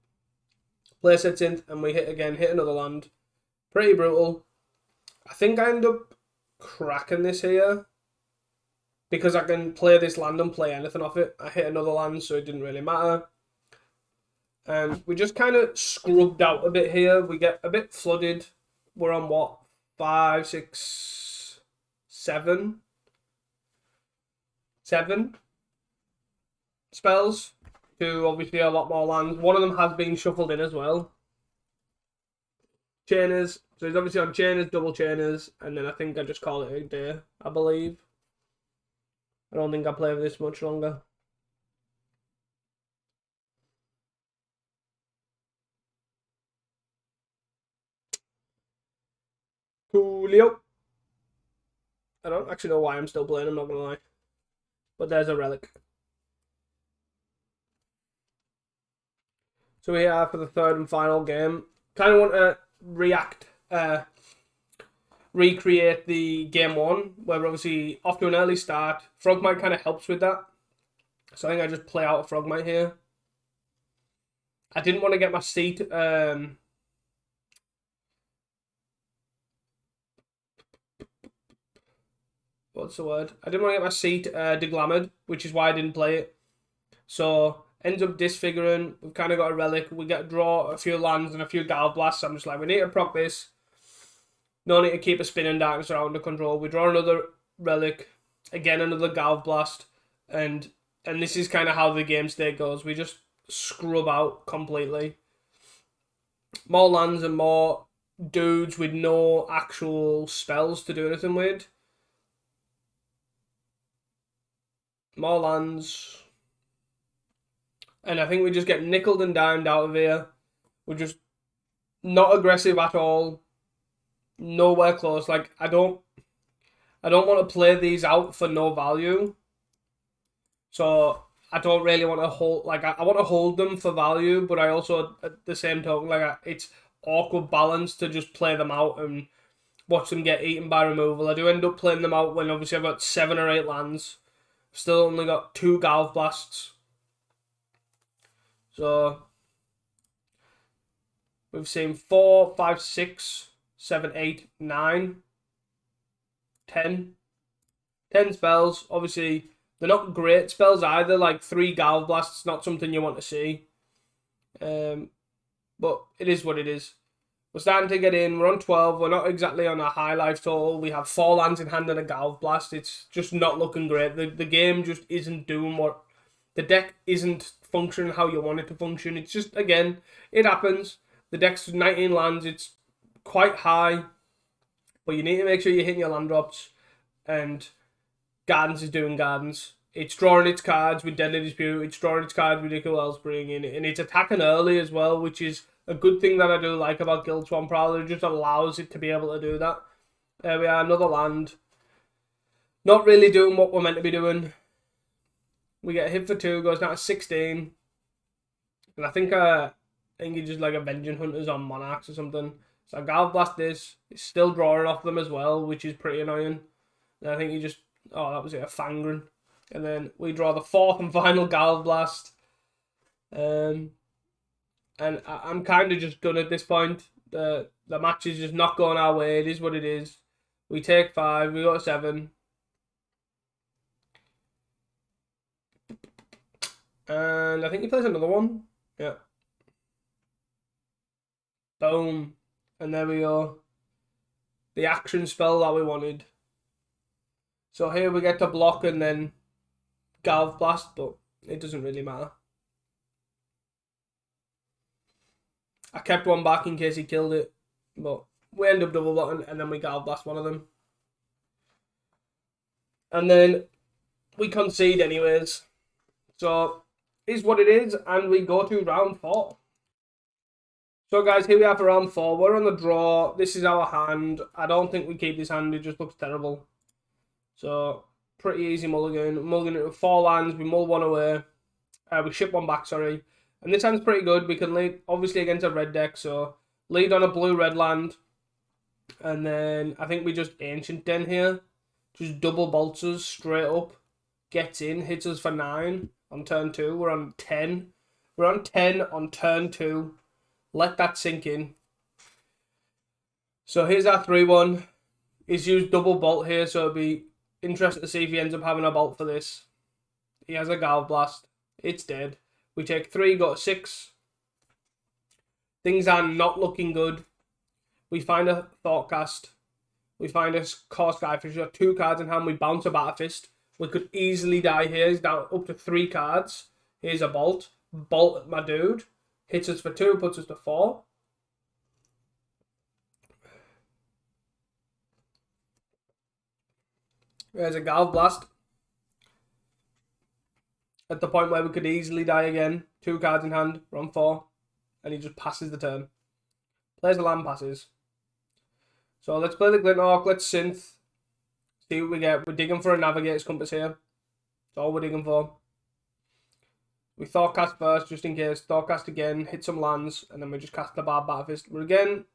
place a Synth, and we hit again, hit another land. Pretty brutal. I think I end up cracking this here because I can play this land and play anything off it. I hit another land, so it didn't really matter. And we just kind of scrubbed out a bit here. We get a bit flooded. We're on what? 5, 6, 7? 7 spells to obviously a lot more lands. One of them has been shuffled in as well. Chainers. So he's obviously on Chainers, double Chainers, and then I think I just call it a day, I believe. I don't think I play for this much longer. Coolio. I don't actually know why I'm still playing, I'm not going to lie. But there's a relic. So we are for the third and final game. Kind of want to recreate the game 1, where we're obviously off to an early start. Frogmite kind of helps with that. So I think I just play out a Frogmite here. I didn't want to get my seat. What's the word? I didn't want to get my seat deglamored, which is why I didn't play it. So ends up disfiguring. We've kind of got a relic. We get to draw a few lands and a few Galv Blasts. So I'm just like, we need to proc this. No need to keep a Spinning Darkness around under control. We draw another relic. Again, another Galv Blast. And this is kind of how the game state goes. We just scrub out completely. More lands and more dudes with no actual spells to do anything with. More lands. And I think we just get nickeled and dimed out of here. We're just not aggressive at all. Nowhere close. Like, I don't want to play these out for no value. So I don't really want to hold, like, I want to hold them for value, but I also, at the same token, like, it's awkward balance to just play them out and watch them get eaten by removal. I do end up playing them out when obviously I've got 7 or 8 lands. Still only got 2 Galv Blasts. So we've seen 4, 5, 6, 7, 8, 9, 10. 10 spells. Obviously, they're not great spells either. Like 3 Galv Blasts, not something you want to see. But it is what it is. We're starting to get in. We're on 12. We're not exactly on a high life total. We have 4 lands in hand and a Galv Blast. It's just not looking great. The game just isn't doing what... The deck isn't functioning how you want it to function. It's just, again, it happens. The deck's 19 lands. It's quite high. But you need to make sure you're hitting your land drops. And Gardens is doing Gardens. It's drawing its cards with Deadly Dispute. It's drawing its cards with Nickel Wellspring. And it's attacking early as well, which is a good thing that I do like about Guild Swarm Prowler. It just allows it to be able to do that. There we are, another land. Not really doing what we're meant to be doing. We get hit for 2, goes down to 16. And I think he just like Avenging Hunters on Monarchs or something. So I Galv Blast this. It's still drawing off them as well, which is pretty annoying. And I think he just... Oh, that was it, a Fangren. And then we draw the 4th and final Galv Blast. And I'm kind of just done at this point. The match is just not going our way. It is what it is. We take 5. We got 7. And I think he plays another one. Yeah. Boom. And there we go. The action spell that we wanted. So here we get to block and then Galv Blast, but it doesn't really matter. I kept one back in case he killed it, but we end up double blocking and then we Galv Blast one of them. And then we concede anyways. So, is what it is, and we go to round 4. So guys, here we are for round 4. We're on the draw. This is our hand. I don't think we keep this hand. It just looks terrible. So, pretty easy mulligan. Mulligan it with 4 lands. We mull one away. We ship one back, sorry. And this hand's pretty good. We can lead, obviously, against a red deck. So, lead on a blue-red land. And then, I think we just Ancient Den here. Just double bolts us straight up. Gets in. Hits us for 9 on turn 2. We're on 10. We're on 10 on turn 2. Let that sink in. So, here's our 3-1. He's used double bolt here, so it'll be interesting to see if he ends up having a bolt for this. He has a Galv Blast. It's dead. We take 3, go to 6. Things are not looking good. We find a Thoughtcast. We find a Core Skyfish. We've got 2 cards in hand. We bounce a Batterfist. We could easily die here. He's down up to 3 cards. Here's a Bolt. Bolt, my dude. Hits us for 2, puts us to 4. There's a Galv Blast. At the point where we could easily die again. 2 cards in hand. We're on 4. And he just passes the turn. Plays the land, passes. So let's play the Glinthawk. Let's synth. See what we get. We're digging for a Navigator's Compass here. That's all we're digging for. We Thoughtcast first, just in case. Thoughtcast again. Hit some lands. And then we just cast the Barbed Batterfist. We're again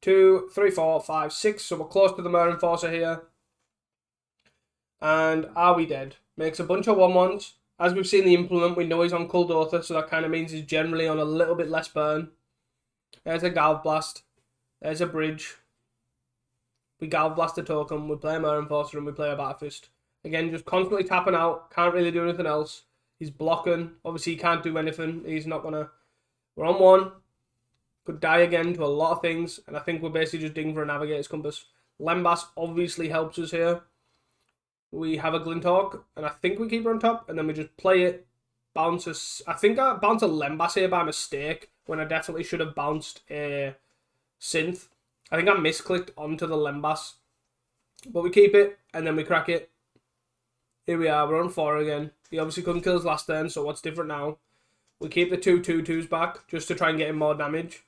2, 3, 4, 5, 6. So we're close to the Mer Enforcer here. And are we dead? Makes a bunch of 1/1s. As we've seen the implement, we know he's on Kuldotha, so that kind of means he's generally on a little bit less burn. There's a Galv Blast. There's a bridge. We Galv Blast a token, we play a Mer Enforcer, and we play a Batterfist. Again, just constantly tapping out. Can't really do anything else. He's blocking. Obviously, he can't do anything. He's not going to... We're on 1. Could die again to a lot of things, and I think we're basically just digging for a Navigator's Compass. Lembas obviously helps us here. We have a Glinthawk, and I think we keep her on top, and then we just play it, bounce us. I think I bounced a Lembas here by mistake, when I definitely should have bounced a Synth. I think I misclicked onto the Lembas. But we keep it, and then we crack it. Here we are, we're on 4 again. He obviously couldn't kill us last turn, so what's different now? We keep the 2/2/2s back, just to try and get him more damage.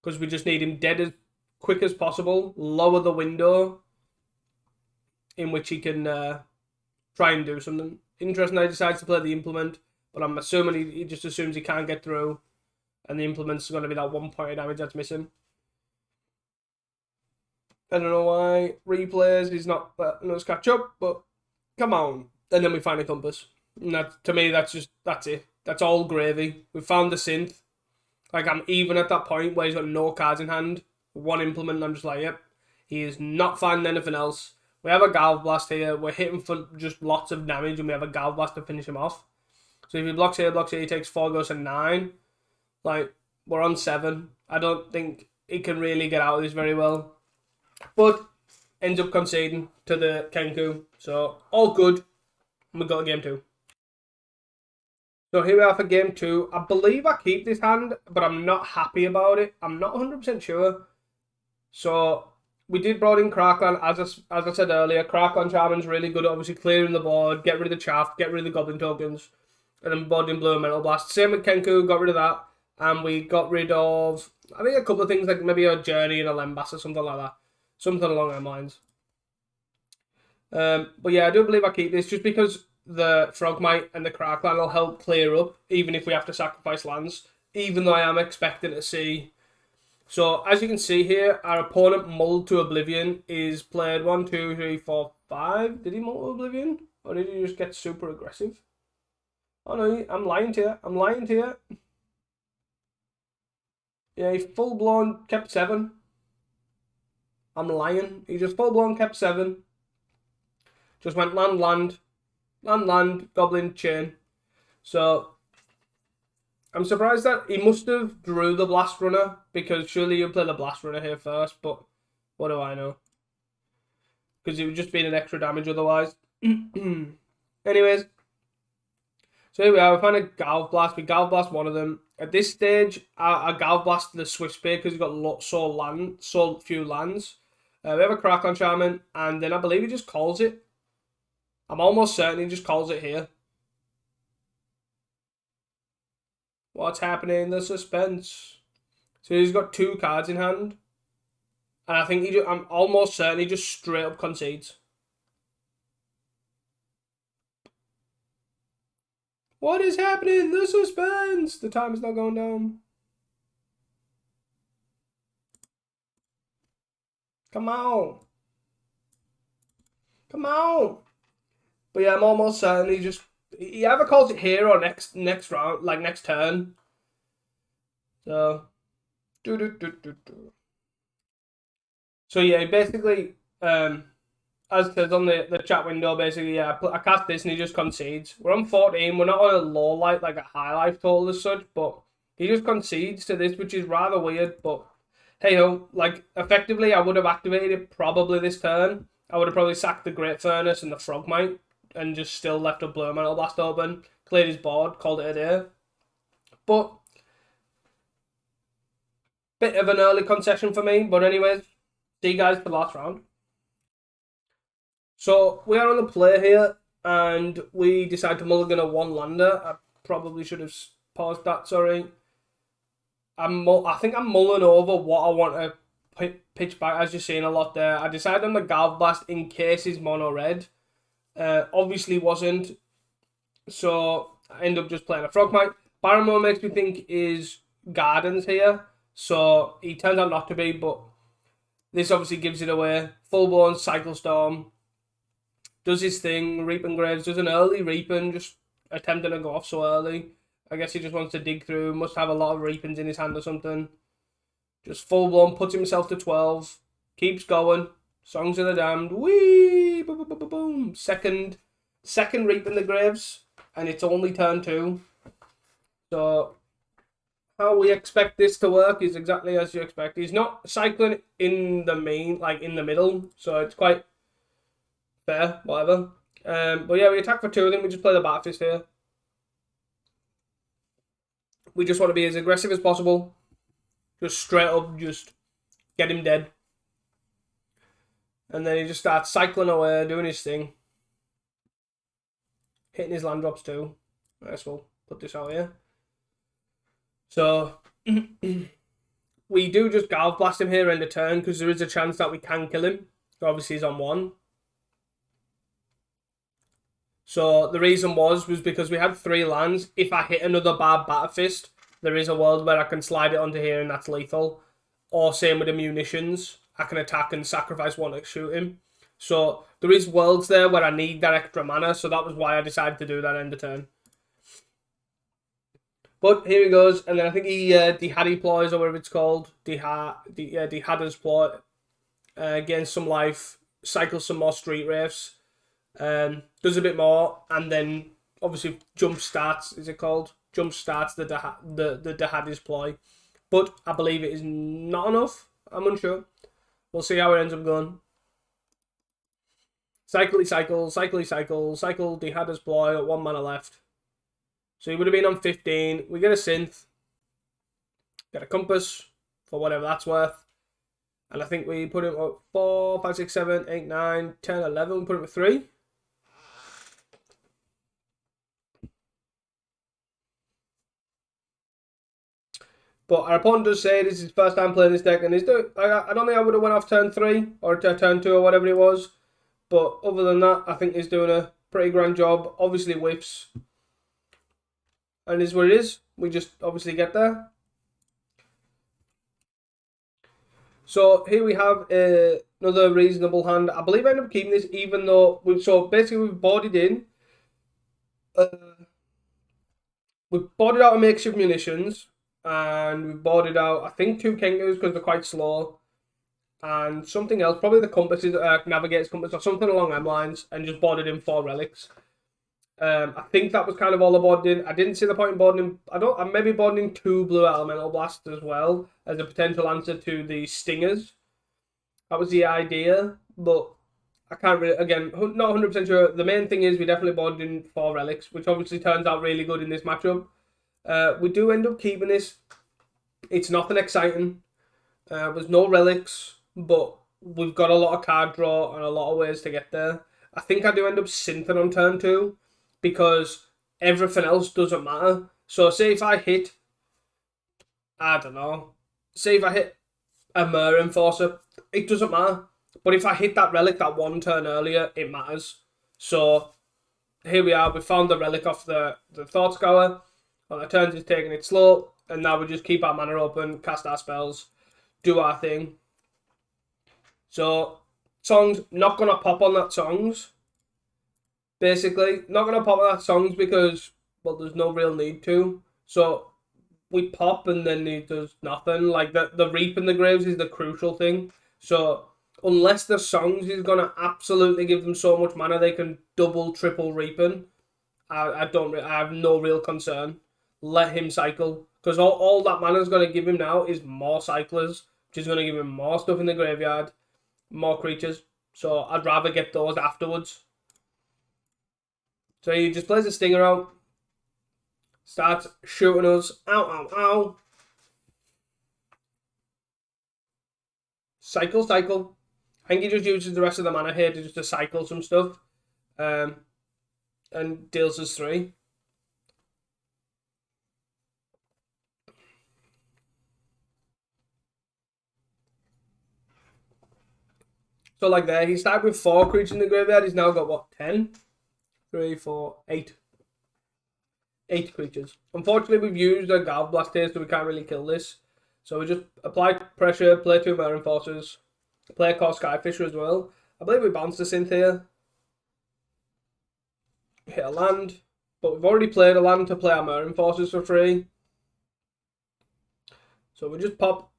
Because we just need him dead as quick as possible. Lower the window in which he can try and do something. Interesting, he decides to play the implement, but I'm assuming he just assumes he can't get through, and the implement's going to be that 1 point of damage that's missing. I don't know why replays he's not letting us catch up, but come on. And then we find a Compass. And that, to me, that's it. That's all gravy. We found the Synth. Like, I'm even at that point where he's got no cards in hand, 1 implement, and I'm just like, yep, he is not finding anything else. We have a Galv Blast here. We're hitting for just lots of damage, and we have a Galv Blast to finish him off. So if he blocks here, he takes 4, goes to 9. Like, we're on 7. I don't think he can really get out of this very well. But ends up conceding to the Kenku. So, all good. And we got a game 2. So here we are for game 2. I believe I keep this hand, but I'm not happy about it. I'm not 100% sure. So... we did brought in Crackland, as I said earlier. Crackland Shaman's really good at obviously clearing the board, get rid of the chaff, get rid of the Goblin tokens, and then brought in Blue and Mental Blast. Same with Kenku, got rid of that. And we got rid of, I think, a couple of things like maybe a Journey and a Lembas or something like that. Something along those lines. But yeah, I do believe I keep this just because the Frogmite and the Crackland will help clear up, even if we have to sacrifice lands. Even though I am expecting to see. So as you can see here, our opponent mulled to Oblivion is played 1, 2, 3, 4, 5. Did he mull to Oblivion? Or did he just get super aggressive? Oh no, I'm lying to you. I'm lying to you. Yeah, he full blown kept 7. I'm lying. He just full blown kept 7. Just went land, land, land, land, Goblin chain. So I'm surprised that he must have drew the Blast Runner, because surely you play the Blast Runner here first, but what do I know? Because it would just be an extra damage otherwise. Anyways, so here we are. We find a Galv Blast. We Galv Blast one of them. At this stage, I Galv Blast the Swift Spear because he's got so few lands. We have a Crackle Shaman, and then I believe he just calls it. I'm almost certain he just calls it here. What's happening? The suspense. So he's got 2 cards in hand. And I think I'm almost certain he just straight up concedes. What is happening? The suspense! The time is not going down. Come on. Come on. But yeah, I'm almost certain he either calls it here or next round, like next turn. So So yeah, basically, as it says on the chat window, basically, yeah, I cast this and he just concedes. We're on 14. We're not on a low life, like a high life total as such, but he just concedes to this, which is rather weird. But hey ho, like effectively, I would have activated it probably this turn. I would have probably sacked the Great Furnace and the Frogmite and just still left a Blue Metal Blast open, cleared his board, called it a day. But bit of an early concession for me. But anyways, see you guys for the last round. So we are on the play here, and we decide to mulligan a 1-lander. I probably should have paused that. Sorry. I think I'm mulling over what I want to pitch back, as you're seeing a lot there. I decided on the Galv Blast in case he's mono red. Obviously wasn't, so I end up just playing a Frogmite. Barrymore makes me think is Gardens here, so he turns out not to be, but this obviously gives it away. Full blown Cycle Storm. Does his thing, Reaping Graves, does an early Reaping, just attempting to go off so early. I guess he just wants to dig through, must have a lot of Reapings in his hand or something. Just full blown, puts himself to 12, keeps going. Songs of the Damned, whee, boom, boom, boom, boom. Second Reaping the Graves, and it's only turn 2. So, how we expect this to work is exactly as you expect. He's not cycling in the middle, so it's quite fair, whatever. But yeah, we attack for 2 of them. We just play the Batfist here. We just want to be as aggressive as possible. Just straight up, just get him dead. And then he just starts cycling away, doing his thing. Hitting his land drops too. I guess we'll put this out here. So, we do just Galv Blast him here end of turn, because there is a chance that we can kill him. Obviously, he's on 1. So the reason was because we had 3 lands. If I hit another bad Batterfist, there is a world where I can slide it onto here and that's lethal. Or same with the munitions. I can attack and sacrifice 1 to shoot him. So there is worlds there where I need that extra mana. So that was why I decided to do that end of turn. But here he goes. And then I think he Dehaddy Ploys or whatever it's called. Dehadder's Ploy. Gains some life. Cycles some more Street Wraiths. Does a bit more, and then obviously jump starts. Is it called? Jump starts the Dehaddy's Ploy, but I believe it is not enough. I'm unsure. We'll see how it ends up going. Cycle. Dehaddy's Ploy. Got 1 mana left, so he would have been on 15. We get a synth, get a compass for whatever that's worth, and I think we put him at 4, 5, 6, 7, 8, 9, 10, 11. We put him at 3. But our opponent does say this is his first time playing this deck, and I don't think I would have went off turn 3 or turn 2 or whatever it was. But other than that, I think he's doing a pretty grand job. Obviously whiffs. And is what it is. We just obviously get there. So here we have another reasonable hand. I believe I ended up keeping this even though... we've boarded in. We've boarded out a makeshift munitions. And we've boarded out, I think, 2 Kengus because they're quite slow. And something else, probably the compasses, Navigator's compass or something along them lines. And just boarded in 4 relics. I think that was kind of all I boarded in. I didn't see the point in boarding in... I'm maybe boarding in 2 blue elemental blasts as well as a potential answer to the stingers. That was the idea, but I can't really... Again, not 100% sure. The main thing is we definitely boarded in 4 relics, which obviously turns out really good in this matchup. We do end up keeping this. It's nothing exciting. There's no relics, but we've got a lot of card draw and a lot of ways to get there. I think I do end up synthing on turn 2. Because everything else doesn't matter. So say if I hit, I don't know, say if I hit a Mirror Enforcer, it doesn't matter. But if I hit that relic that 1 turn earlier, it matters. So here we are, we found the relic off the Thought Scour. On our turns it's taking it slow. And now we just keep our mana open, cast our spells, do our thing. So songs, not going to pop on that songs. Basically, not going to pop that songs because, well, there's no real need to. So, we pop and then he does nothing. Like, the Reap in the Graves is the crucial thing. So, unless the songs is going to absolutely give them so much mana they can double, triple Reaping, I have no real concern. Let him cycle. Because all that mana is going to give him now is more cyclers, which is going to give him more stuff in the graveyard, more creatures. So, I'd rather get those afterwards. So he just plays a stinger out, starts shooting us. Ow, ow, ow. Cycle. I think he just uses the rest of the mana here to cycle some stuff. And deals us 3. So like there, he started with 4 creatures in the graveyard. He's now got what, 10? 3, 4, 8. 8 creatures. Unfortunately, we've used a Galv Blast here, so we can't really kill this. So we just apply pressure, play 2 Mirror Enforcers, play a Core Skyfisher as well. I believe we bounce the Synth here. Hit a land. But we've already played a land to play our Mirror Enforcers for free. So we just pop...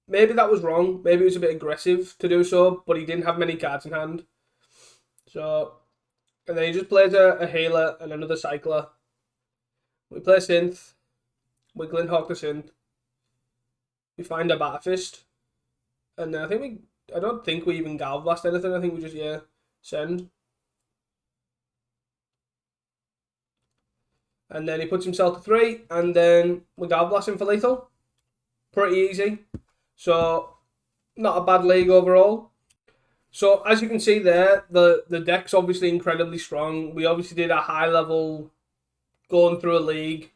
maybe that was wrong. Maybe it was a bit aggressive to do so, but he didn't have many cards in hand. So... And then he just plays a Healer and another Cycler. We play Synth. We Glintehawk the Synth. We find a Batterfist. And then I don't think we even Galv Blast anything. I think we just, send. And then he puts himself to 3. And then we Galv Blast him for lethal. Pretty easy. So, not a bad league overall. So, as you can see there, the deck's obviously incredibly strong. We obviously did a high level going through a league.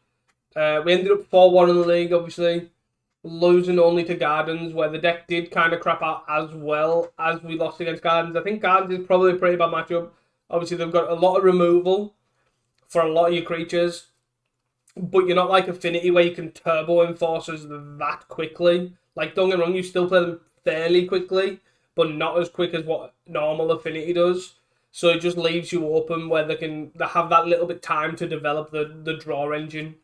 We ended up 4-1 in the league, obviously. Losing only to Gardens, where the deck did kind of crap out as well as we lost against Gardens. I think Gardens is probably a pretty bad matchup. Obviously, they've got a lot of removal for a lot of your creatures. But you're not like Affinity, where you can turbo Enforcers that quickly. Like, don't get me wrong, you still play them fairly quickly, but not as quick as what normal Affinity does. So it just leaves you open where they have that little bit time to develop the draw engine.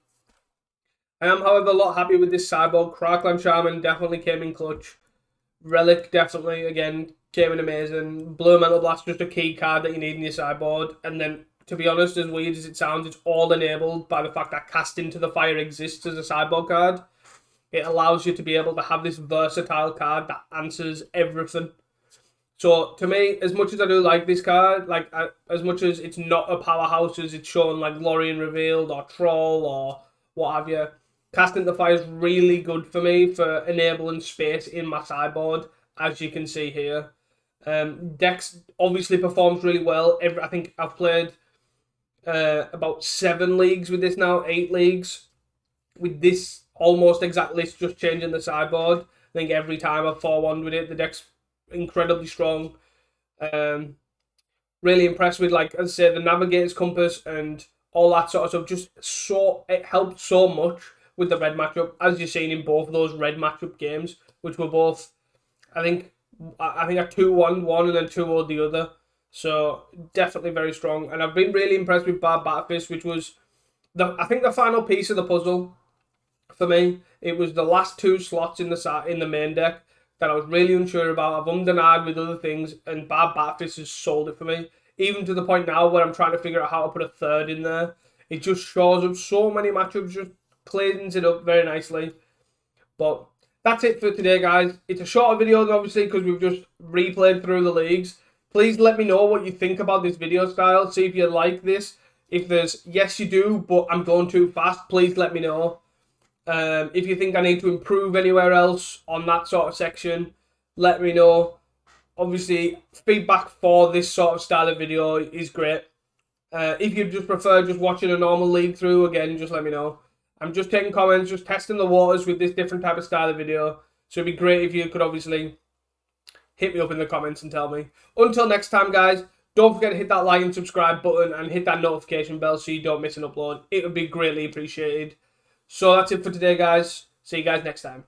I am, however, a lot happy with this sideboard. Crackland Shaman definitely came in clutch. Relic definitely, again, came in amazing. Blue Mental Blast, just a key card that you need in your sideboard. And then, to be honest, as weird as it sounds, it's all enabled by the fact that Cast Into the Fire exists as a sideboard card. It allows you to be able to have this versatile card that answers everything. So, to me, as much as I do like this card, as much as it's not a powerhouse as it's shown like Lorien Revealed or Troll or what have you, Casting the Fire is really good for me for enabling space in my sideboard, as you can see here. Dex obviously performs really well. I think I've played about 7 leagues with this now, 8 leagues with this almost exactly, it's just changing the sideboard. I think every time I've 4-1 with it, the deck's incredibly strong. Really impressed with, like, as I say, the Navigator's Compass and all that sort of stuff. It helped so much with the red matchup, as you've seen in both of those red matchup games, which were both, I think a 2-1 one and then 2-0 the other. So definitely very strong. And I've been really impressed with Bar Batfist, which was I think the final piece of the puzzle for me. It was the last 2 slots in the main deck that I was really unsure about. I've ummed and ahed with other things, and Bar Batfist has sold it for me. Even to the point now where I'm trying to figure out how to put a third in there. It just shows up so many matchups, just cleans it up very nicely. But that's it for today, guys. It's a shorter video, obviously, because we've just replayed through the leagues. Please let me know what you think about this video style. See if you like this. If there's, yes, you do, but I'm going too fast, please let me know. If you think I need to improve anywhere else on that sort of section, let me know. Obviously, feedback for this sort of style of video is great. If you just prefer just watching a normal league through, again, just let me know. I'm just taking comments, just testing the waters with this different type of style of video. So it'd be great if you could obviously hit me up in the comments and tell me. Until next time, guys, don't forget to hit that like and subscribe button and hit that notification bell so you don't miss an upload. It would be greatly appreciated. So that's it for today, guys. See you guys next time.